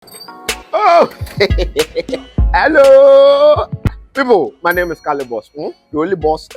Oh, hello, people. My name is Kale Boss. The only boss.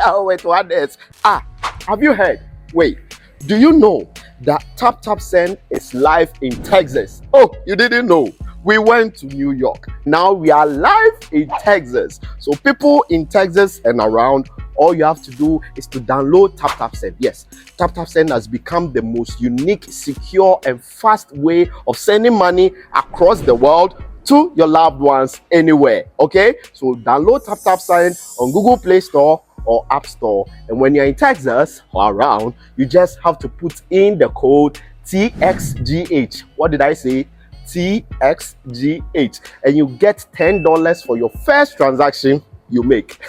Oh, wait, what else? Have you heard? Wait, do you know that Taptap Send is live in Texas? Oh, you didn't know? We went to New York. Now we are live in Texas. So people in Texas and around, all you have to do is to download Taptap Send. Yes, Taptap Send has become the most unique, secure, and fast way of sending money across the world to your loved ones anywhere. Okay, so download Taptap Send on Google Play Store or App Store, and when you're in Texas or around, you just have to put in the code TXGH. What did I say? TXGH, and you get $10 for your first transaction you make.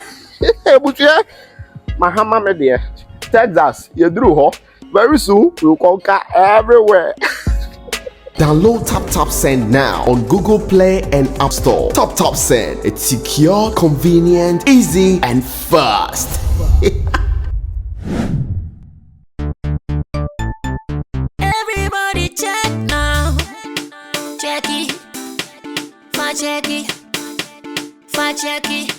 Mahama Media, Texas, you drew, very soon we'll conquer everywhere. Download Taptap Send now on Google Play and App Store. Taptap Send, it's secure, convenient, easy, and fast. Everybody check now. Check it. Fa check it. Fa check it.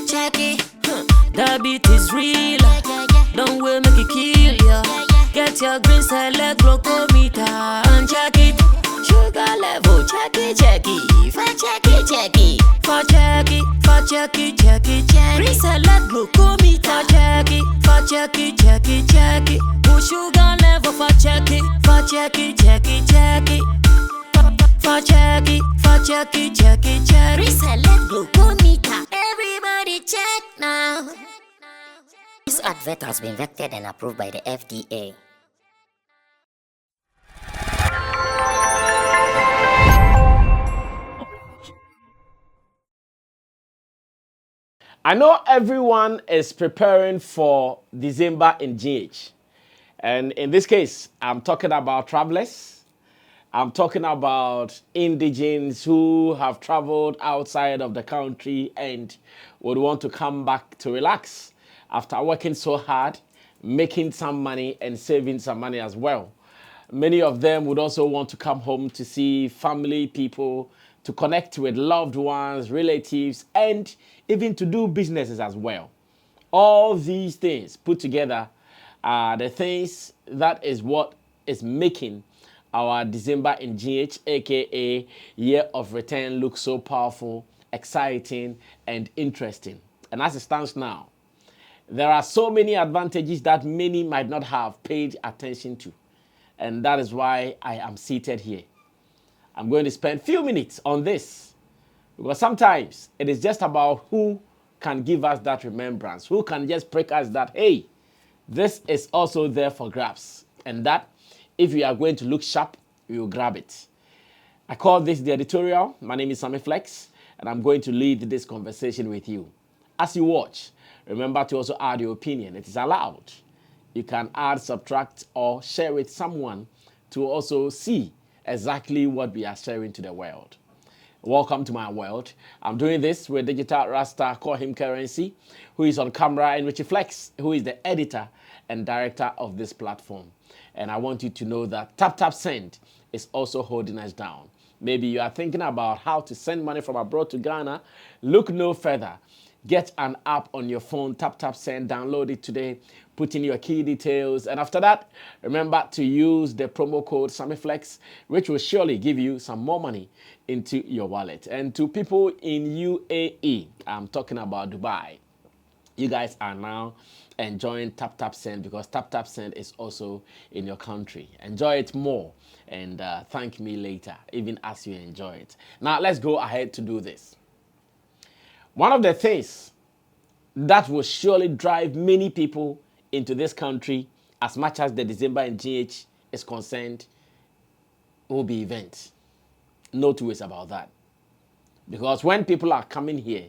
Check it. The beat is real. Don't wait, make it kill ya. Get your green select glucometer and check it. Sugar level, check it, check it. Fa check it, check it. Fa check it, fa check it, check it, check it. Green select glucometer, check it. Fa check it, check it, check it. Put sugar level, fa check it, fa check it, check it, check it. Fa check it, fa check it, check it, check it. Green select glucometer. Everybody check now. This advert has been vetted and approved by the FDA. I know everyone is preparing for December in GH. And in this case, I'm talking about travelers. I'm talking about indigenes who have traveled outside of the country and would want to come back to relax after working so hard, making some money and saving some money as well. Many of them would also want to come home to see family, people, to connect with loved ones, relatives, and even to do businesses as well. All these things put together are the things that is what is making our December in GH, aka Year of Return, look so powerful, exciting, and interesting. And as it stands now, there are so many advantages that many might not have paid attention to. And that is why I am seated here. I'm going to spend a few minutes on this because sometimes it is just about who can give us that remembrance, who can just break us that, hey, this is also there for grabs. And that, if you are going to look sharp, you will grab it. I call this the editorial. My name is Sammy Flex, and I'm going to lead this conversation with you. As you watch, remember to also add your opinion. It is allowed. You can add, subtract, or share with someone to also see exactly what we are sharing to the world. Welcome to my world. I'm doing this with Digital Rasta, call him Currency, who is on camera, and Richie Flex, who is the editor and director of this platform. And I want you to know that Taptap Send is also holding us down. Maybe you are thinking about how to send money from abroad to Ghana. Look no further. Get an app on your phone, Taptap Send, download it today, put in your key details, and after that, remember to use the promo code SammyFlex, which will surely give you some more money into your wallet. And to people in UAE, I'm talking about Dubai, you guys are now enjoying Taptap Send because Taptap Send is also in your country. Enjoy it more and thank me later, even as you enjoy it. Now, let's go ahead to do this. One of the things that will surely drive many people into this country, as much as the December in GH is concerned, will be events. No two ways about that. Because when people are coming here,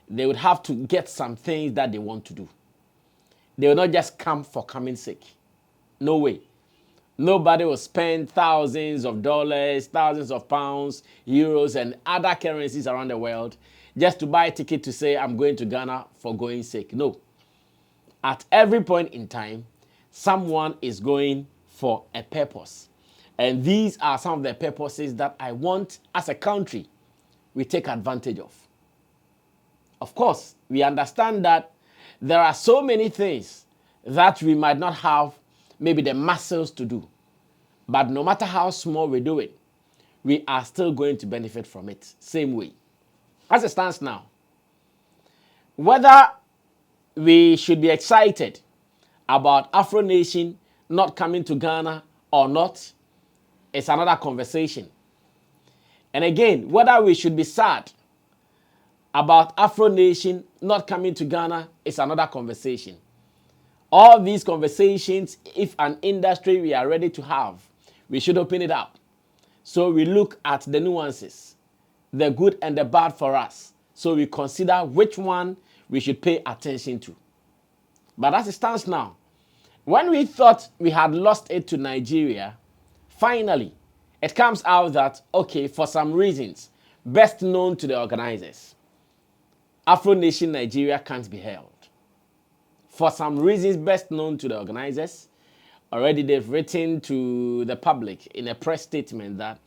they would have to get some things that they want to do. They will not just come for coming's sake. No way. Nobody will spend thousands of dollars, thousands of pounds, euros, and other currencies around the world just to buy a ticket to say, I'm going to Ghana for going sake. No. At every point in time, someone is going for a purpose. And these are some of the purposes that I want as a country we take advantage of. Of course, we understand that there are so many things that we might not have maybe the muscles to do. But no matter how small we do it, we are still going to benefit from it. Same way. As it stands now, whether we should be excited about Afro Nation not coming to Ghana or not, it's another conversation. And again, whether we should be sad about Afro Nation not coming to Ghana is another conversation. All these conversations, if an industry we are ready to have, we should open it up. So we look at the nuances, the good and the bad for us. So we consider which one we should pay attention to. But as it stands now, when we thought we had lost it to Nigeria, finally, it comes out that, okay, for some reasons, best known to the organizers, Afro Nation Nigeria can't be held. For some reasons best known to the organizers, already they've written to the public in a press statement that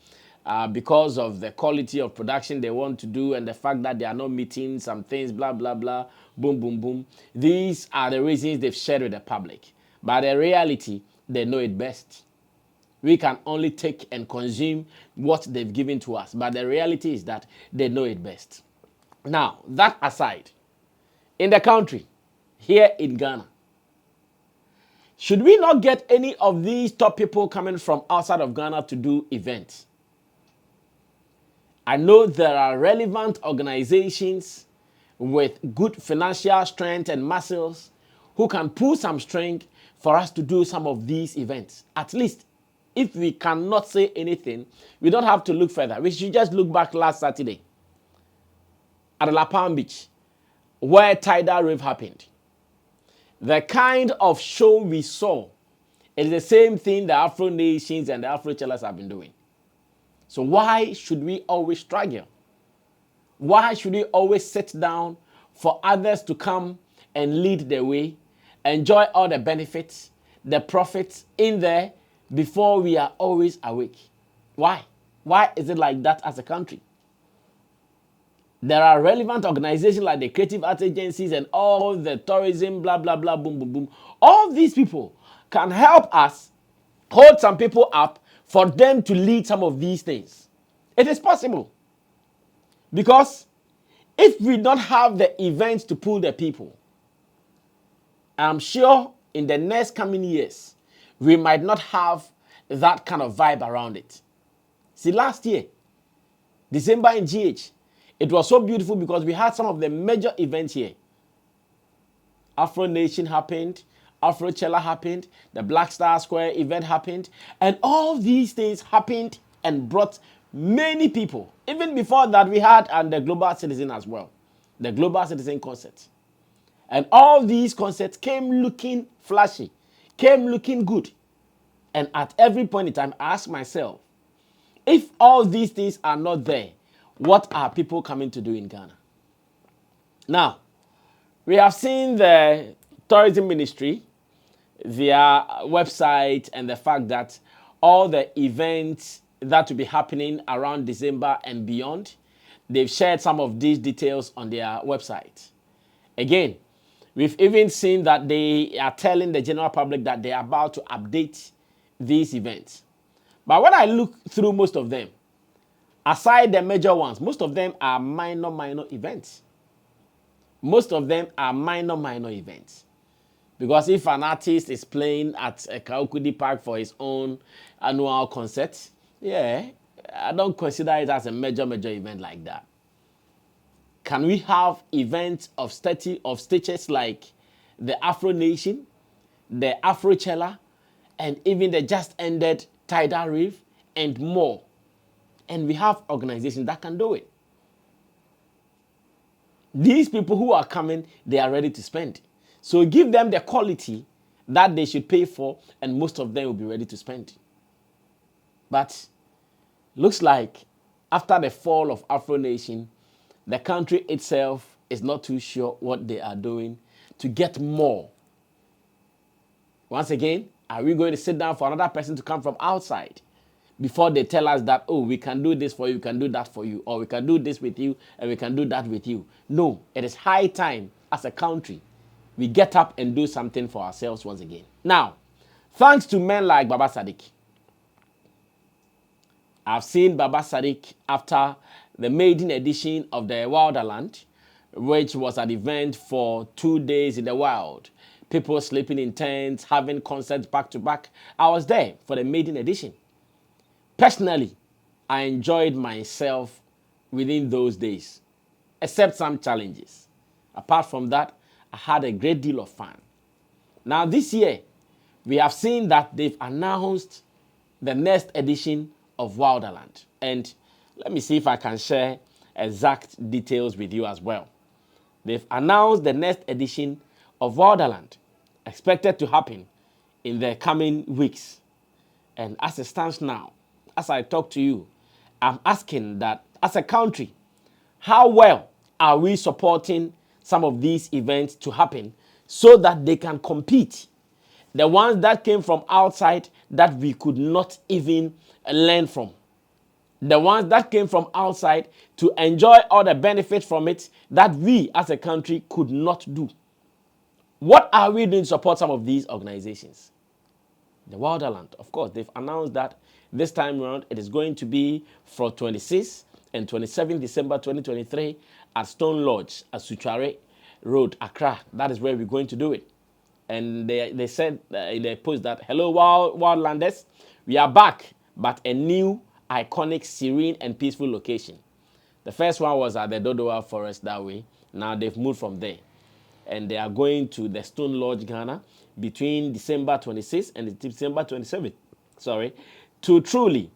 because of the quality of production they want to do and the fact that they are not meeting some things, blah, blah, blah, boom, boom, boom. These are the reasons they've shared with the public. But in reality, they know it best. We can only take and consume what they've given to us. But the reality is that they know it best. Now, that aside, in the country, here in Ghana, should we not get any of these top people coming from outside of Ghana to do events? I know there are relevant organizations with good financial strength and muscles who can pull some string for us to do some of these events. At least, if we cannot say anything, we don't have to look further. We should just look back last Saturday at La Palm Beach, where tidal wave happened. The kind of show we saw is the same thing the Afro Nations and the Afro Chellers have been doing. So why should we always struggle? Why should we always sit down for others to come and lead the way, enjoy all the benefits, the profits in there before we are always awake? Why? Why is it like that as a country? There are relevant organizations like the creative art agencies and all the tourism, blah, blah, blah, boom, boom, boom. All these people can help us hold some people up for them to lead some of these things. It is possible. Because if we don't have the events to pull the people, I'm sure in the next coming years, we might not have that kind of vibe around it. See, last year, December in GH, it was so beautiful because we had some of the major events here. Afro Nation happened, Afro Chella happened, the Black Star Square event happened, and all these things happened and brought many people. Even before that, we had the Global Citizen as well, the Global Citizen concert. And all these concerts came looking flashy, came looking good. And at every point in time, I ask myself, if all these things are not there, what are people coming to do in Ghana? Now, we have seen the tourism ministry, their website, and the fact that all the events that will be happening around December and beyond, they've shared some of these details on their website. Again, we've even seen that they are telling the general public that they are about to update these events. But when I look through most of them, aside the major ones, most of them are minor events. Most of them are minor events. Because if an artist is playing at a Kaukudi Park for his own annual concert, yeah, I don't consider it as a major event like that. Can we have events of stages like the Afro Nation, the Afro Chella, and even the just ended Tidal Reef and more? And we have organizations that can do it. These people who are coming, they are ready to spend. So give them the quality that they should pay for, and most of them will be ready to spend. But looks like after the fall of Afro Nation, the country itself is not too sure what they are doing to get more. Once again, are we going to sit down for another person to come from outside? before they tell us that, oh, we can do this for you, we can do that for you, or we can do this with you, and we can do that with you. No, it is high time as a country we get up and do something for ourselves once again. Now, thanks to men like Baba Sadiq, I've seen Baba Sadiq after the maiden edition of the Wildaland, which was an event for 2 days in the wild. People sleeping in tents, having concerts back to back. I was there for the maiden edition. Personally, I enjoyed myself within those days, except some challenges. Apart from that, I had a great deal of fun. Now this year, we have seen that they've announced the next edition of Wildaland. And let me see if I can share exact details with you as well. They've announced the next edition of Wildaland, expected to happen in the coming weeks. And as it stands now, as I talk to you, I'm asking that as a country, how well are we supporting some of these events to happen so that they can compete? The ones that came from outside that we could not even learn from. The ones that came from outside to enjoy all the benefits from it that we as a country could not do. What are we doing to support some of these organizations? The Wildaland, of course, they've announced that this time around it is going to be from 26th and 27th December 2023 at Stone Lodge, at Suchare Road, Accra. That is where we're going to do it. And they said in their post that, hello, Wildlanders, we are back, but a new, iconic, serene, and peaceful location. The first one was at the Dodowa Forest that way. Now they've moved from there. And they are going to the Stone Lodge, Ghana, between December 26th and December 27th. To truly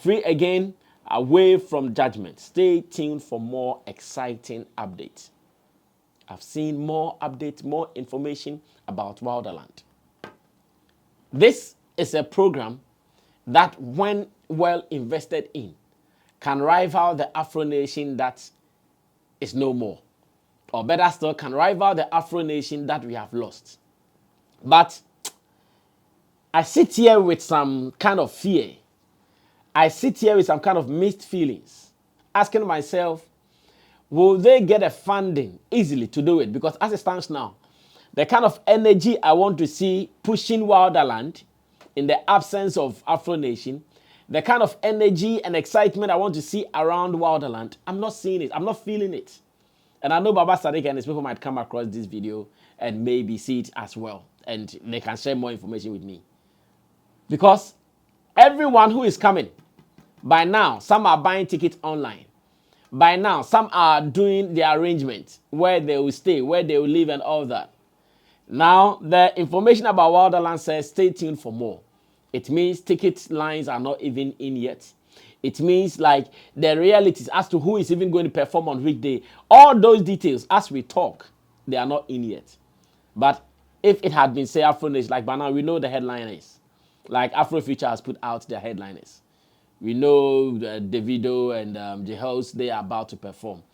free again, away from judgment. Stay tuned for more exciting updates. I've seen more updates, more information about Wildaland. This is a program that, when well invested in, can rival the Afro Nation that is no more. Or better still, can rival the Afro Nation that we have lost. But I sit here with some kind of fear. I sit here with some kind of mixed feelings, asking myself, will they get a funding easily to do it? Because as it stands now, the kind of energy I want to see pushing Wildaland in the absence of Afro Nation, the kind of energy and excitement I want to see around Wildaland, I'm not seeing it. I'm not feeling it. And I know Baba Sadiq and his people might come across this video and maybe see it as well. And they can share more information with me. Because everyone who is coming, by now, some are buying tickets online. By now, some are doing the arrangements, where they will stay, where they will live and all that. Now, the information about Wildaland says stay tuned for more. It means ticket lines are not even in yet. It means like the realities as to who is even going to perform on weekday. All those details, as we talk, they are not in yet. But if it had been, say, Afro Nation, like by now, we know the headliners. Like Afrofuture has put out their headliners. We know Davido and J-House, they are about to perform.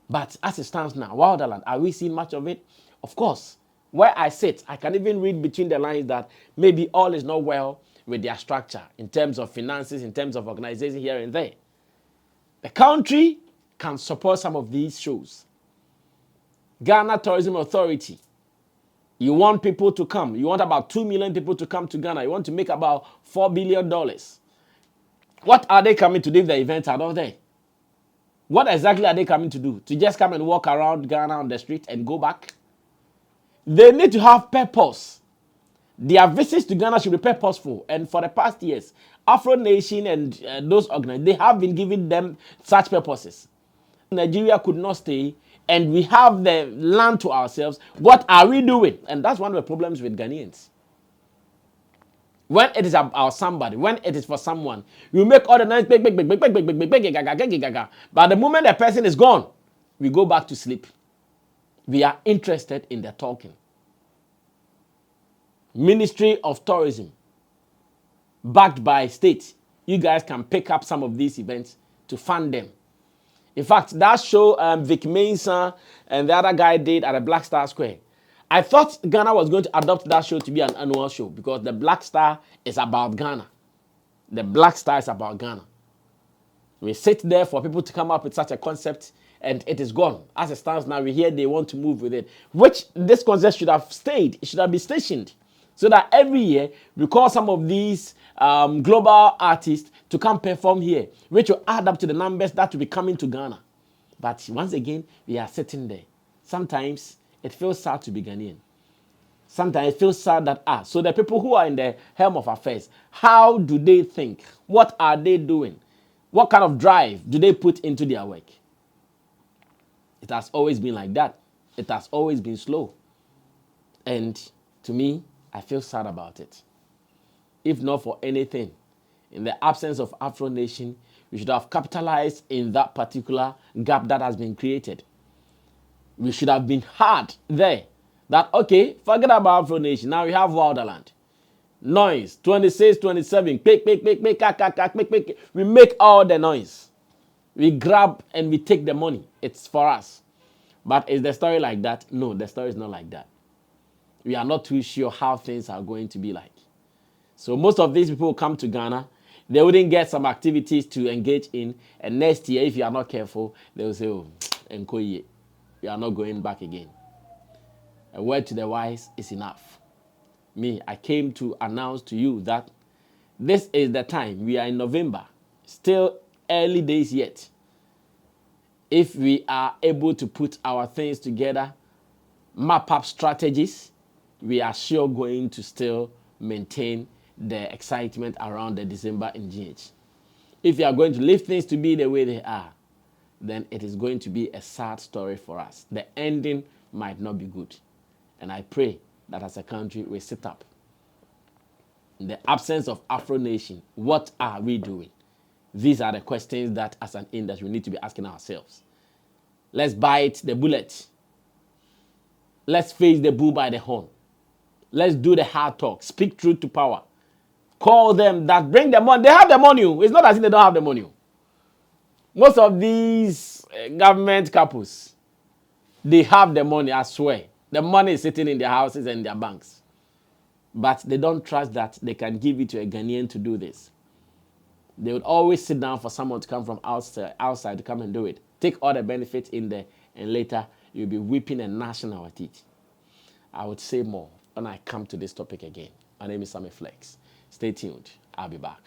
But as it stands now, Wildaland, are we seeing much of it? Of course. Where I sit, I can even read between the lines that maybe all is not well with their structure in terms of finances, in terms of organization here and there. The country can support some of these shows. Ghana Tourism Authority. You want people to come. You want about 2 million people to come to Ghana. You want to make about $4 billion. What are they coming to do if the events are not there? What exactly are they coming to do? To just come and walk around Ghana on the street and go back? They need to have purpose. Their visits to Ghana should be purposeful. And for the past years, Afro Nation and those organizations, they have been giving them such purposes. Nigeria could not stay, and we have the land to ourselves. What are we doing? And that's one of the problems with Ghanaians. When it is about somebody, when it is for someone, you make all the nice big, but the moment the person is gone, we go back to sleep. We are interested in the talking. Ministry of Tourism, backed by state, you guys can pick up some of these events to fund them. In fact, that show Vic Mason and the other guy did at the Black Star Square, I thought Ghana was going to adopt that show to be an annual show because the Black Star is about Ghana. The Black Star is about Ghana. We sit there for people to come up with such a concept, and it is gone. As it stands now, we hear they want to move with it, which this concept should have stayed. It should have been stationed, so that every year we call some of these global artists to come perform here, which will add up to the numbers that will be coming to Ghana. But once again, we are sitting there. Sometimes it feels sad to be Ghanaian. Sometimes it feels sad that, so the people who are in the helm of affairs, how do they think? What are they doing? What kind of drive do they put into their work? It has always been like that. It has always been slow. And to me, I feel sad about it. If not for anything, in the absence of Afro Nation, we should have capitalized in that particular gap that has been created. We should have been hard there. That, okay, forget about Afro Nation. Now we have Wildaland. Noise, 26, 27, pick, pick. We make all the noise. We grab and we take the money. It's for us. But is the story like that? No, the story is not like that. We are not too sure how things are going to be like. So most of these people come to Ghana, they wouldn't get some activities to engage in, and next year, if you are not careful, they will say, Nkoye, we are not going back again. A word to the wise is enough. Me, I came to announce to you that this is the time. We are in November, still early days yet. If we are able to put our things together, map up strategies, we are sure going to still maintain the excitement around the December in GH. If you are going to leave things to be the way they are, then it is going to be a sad story for us. The ending might not be good. And I pray that as a country we sit up. In the absence of Afro Nation, what are we doing? These are the questions that as an industry we need to be asking ourselves. Let's bite the bullet. Let's face the bull by the horn. Let's do the hard talk. Speak truth to power. Call them that bring the money. They have the money. It's not as if they don't have the money. Most of these government couples, they have the money, I swear. The money is sitting in their houses and their banks. But they don't trust that they can give it to a Ghanaian to do this. They would always sit down for someone to come from outside to come and do it. Take all the benefits in there, and later you'll be weeping and gnashing our teeth. I would say more when I come to this topic again. My name is Sammy Flex. Stay tuned. I'll be back.